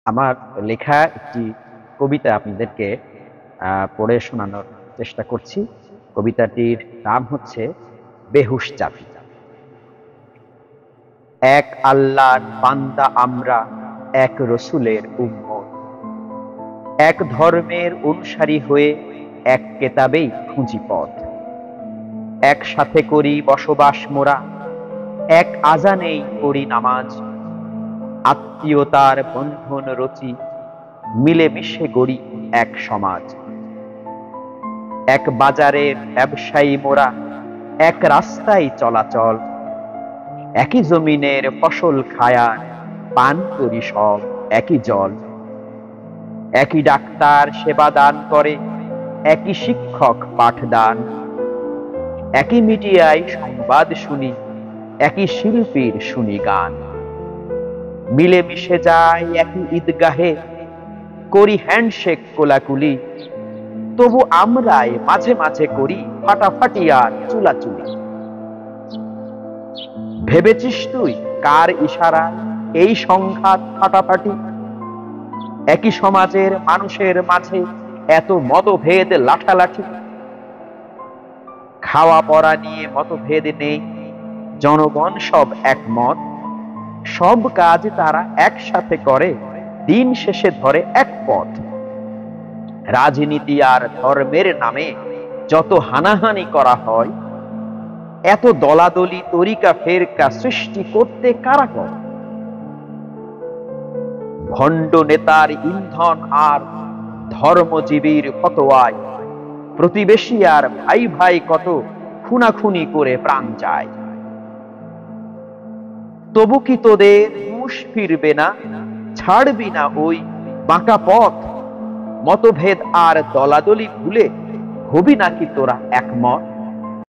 আমার লেখা একটি কবিতা আপনাদেরকে পড়ে শোনানোর চেষ্টা করছি। কবিতাটির নাম হচ্ছে বেহুশ জাতি। এক আল্লাহর বান্দা আমরা, এক রসুলের উম্মত, এক ধর্মের অনুসারী হয়ে এক কেতাবেই খুঁজি পথ। একসাথে করি বসবাস মোরা, এক আজানেই পড়ি নামাজ, আত্মীয়তার বন্ধন রচি, মিলেমিশে গড়ি এক সমাজ। এক বাজারের ব্যবসায়ী মোরা, এক রাস্তায় চলাচল, একই জমিনের ফসল খায়ার পান করি সব একই জল। একই ডাক্তার সেবা দান করে, একই শিক্ষক পাঠদান, একই মিডিয়ায় সংবাদ শুনি, একই শিল্পীর শুনি গান। মিলেমিশে যায় একই ঈদগাহে, করি হ্যান্ডশেক কোলাকুলি, তবু আমরাই মাঝে মাঝে করি ফাটাফাটি আর চুলাচুলি। ভেবেছিস তুই কার ইশারা এই সংঘাত ফাটাফাটি? একই সমাজের মানুষের মাঝে এত মতভেদ লাঠালাঠি। খাওয়া পড়া নিয়ে মতভেদ নেই, জনগণ সব একমত, সব কাজ তারা একসাথে করে, দিন শেষে ধরে এক পথ। রাজনীতি আর ধর্মের নামে যত হানাহানি করা হয়, এত দলাদলি তরিকা ফেরকা সৃষ্টি করতে কারা করে? ভণ্ড নেতার ইন্ধন আর ধর্মজীবীর ফতোয়ায় প্রতিবেশী আর ভাই ভাই কত খুনাখুনি করে প্রাণ যায়। তবু কি তোদের হুঁশ ফিরবে না? ছাড়বি না ওই বাঁকা পথ? মতভেদ আর দলাদলি ভুলে হবি নাকি তোরা একমত?